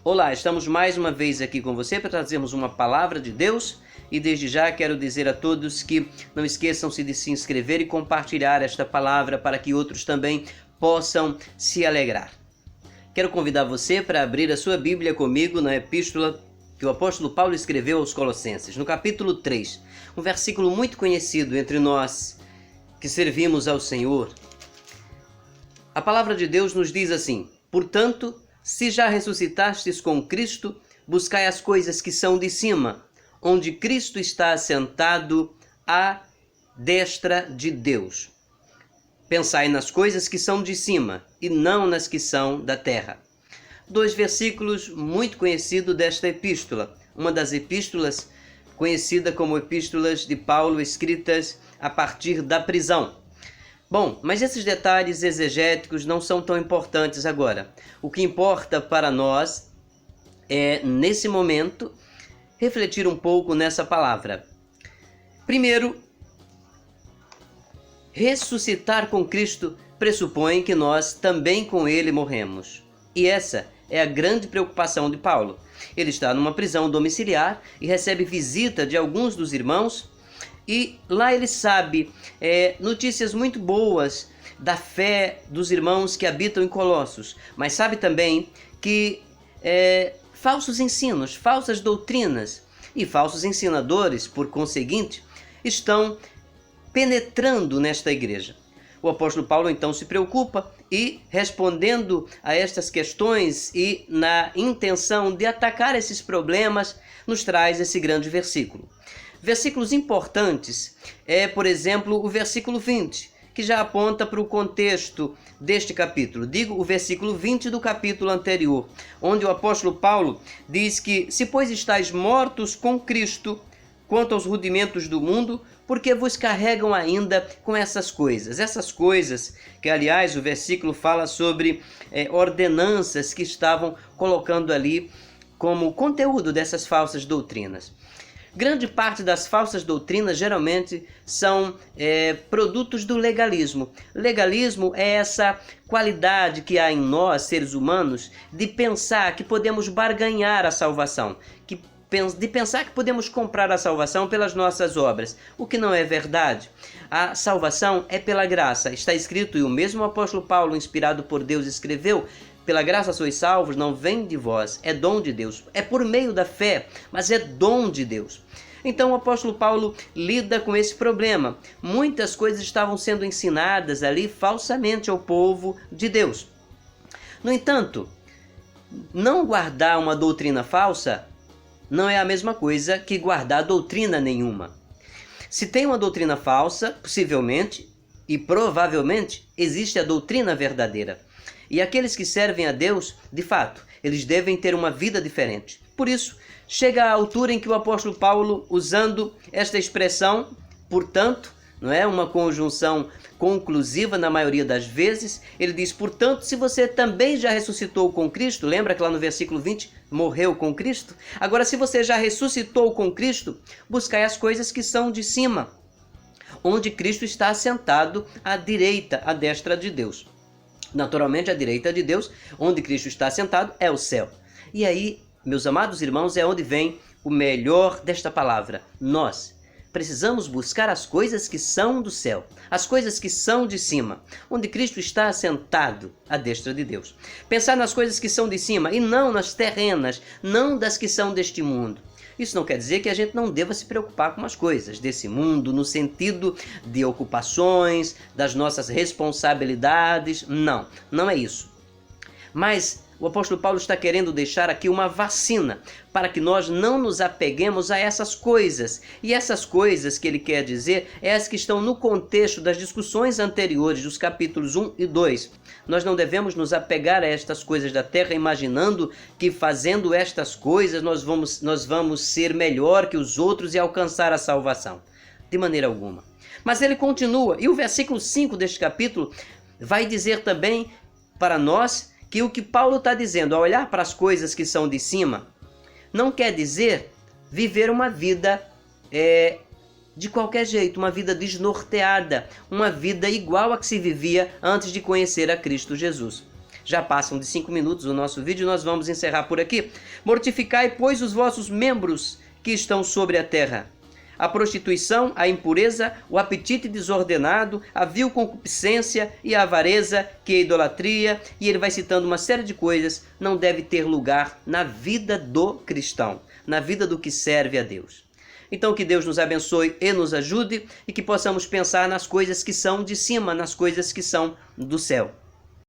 Olá, estamos mais uma vez aqui com você para trazermos uma palavra de Deus e desde já quero dizer a todos que não esqueçam-se de se inscrever e compartilhar esta palavra para que outros também possam se alegrar. Quero convidar você para abrir a sua Bíblia comigo na epístola que o apóstolo Paulo escreveu aos Colossenses, no capítulo 3, um versículo muito conhecido entre nós que servimos ao Senhor. A palavra de Deus nos diz assim: portanto, se já ressuscitastes com Cristo, buscai as coisas que são de cima, onde Cristo está assentado à destra de Deus. Pensai nas coisas que são de cima e não nas que são da terra. Dois versículos muito conhecidos desta epístola, uma das epístolas conhecida como epístolas de Paulo escritas a partir da prisão. Bom, mas esses detalhes exegéticos não são tão importantes agora. O que importa para nós é, nesse momento, refletir um pouco nessa palavra. Primeiro, ressuscitar com Cristo pressupõe que nós também com Ele morremos. E essa é a grande preocupação de Paulo. Ele está numa prisão domiciliar e recebe visita de alguns dos irmãos. E lá ele sabe notícias muito boas da fé dos irmãos que habitam em Colossos, mas sabe também que falsos ensinos, falsas doutrinas e falsos ensinadores, por conseguinte, estão penetrando nesta igreja. O apóstolo Paulo então se preocupa e, respondendo a estas questões e na intenção de atacar esses problemas, nos traz esse grande versículo. Versículos importantes por exemplo, o versículo 20, que já aponta para o contexto deste capítulo. Digo o versículo 20 do capítulo anterior, onde o apóstolo Paulo diz que: se pois estáis mortos com Cristo quanto aos rudimentos do mundo, porque vos carregam ainda com essas coisas que, aliás, o versículo fala sobre ordenanças que estavam colocando ali como conteúdo dessas falsas doutrinas. Grande parte das falsas doutrinas geralmente são produtos do legalismo. Legalismo é essa qualidade que há em nós, seres humanos, de pensar que podemos barganhar a salvação, de pensar que podemos comprar a salvação pelas nossas obras, o que não é verdade. A salvação é pela graça. Está escrito, e o mesmo apóstolo Paulo, inspirado por Deus, escreveu: pela graça sois salvos, não vem de vós, é dom de Deus. É por meio da fé, mas é dom de Deus. Então o apóstolo Paulo lida com esse problema. Muitas coisas estavam sendo ensinadas ali falsamente ao povo de Deus. No entanto, não guardar uma doutrina falsa não é a mesma coisa que guardar doutrina nenhuma. Se tem uma doutrina falsa, possivelmente e provavelmente existe a doutrina verdadeira. E aqueles que servem a Deus, de fato, eles devem ter uma vida diferente. Por isso, chega a altura em que o apóstolo Paulo, usando esta expressão, portanto, não é uma conjunção conclusiva na maioria das vezes, ele diz: portanto, se você também já ressuscitou com Cristo, lembra que lá no versículo 20, morreu com Cristo? Agora, se você já ressuscitou com Cristo, buscai as coisas que são de cima, onde Cristo está assentado à direita, à destra de Deus. Naturalmente, à direita de Deus, onde Cristo está assentado, é o céu. E aí, meus amados irmãos, é onde vem o melhor desta palavra. Nós precisamos buscar as coisas que são do céu, as coisas que são de cima, onde Cristo está assentado à destra de Deus. Pensar nas coisas que são de cima e não nas terrenas, não das que são deste mundo. Isso não quer dizer que a gente não deva se preocupar com as coisas desse mundo, no sentido de ocupações, das nossas responsabilidades. Não, não é isso. Mas o apóstolo Paulo está querendo deixar aqui uma vacina para que nós não nos apeguemos a essas coisas. E essas coisas que ele quer dizer é as que estão no contexto das discussões anteriores, dos capítulos 1 e 2. Nós não devemos nos apegar a estas coisas da terra, imaginando que fazendo estas coisas nós vamos ser melhor que os outros e alcançar a salvação. De maneira alguma. Mas ele continua, e o versículo 5 deste capítulo vai dizer também para nós que o que Paulo está dizendo ao olhar para as coisas que são de cima não quer dizer viver uma vida de qualquer jeito, uma vida desnorteada, uma vida igual a que se vivia antes de conhecer a Cristo Jesus. Já passam de 5 minutos o nosso vídeo, nós vamos encerrar por aqui. Mortificai, pois, os vossos membros que estão sobre a terra: a prostituição, a impureza, o apetite desordenado, a vil concupiscência e a avareza, que é a idolatria, e ele vai citando uma série de coisas, não deve ter lugar na vida do cristão, na vida do que serve a Deus. Então que Deus nos abençoe e nos ajude, e que possamos pensar nas coisas que são de cima, nas coisas que são do céu.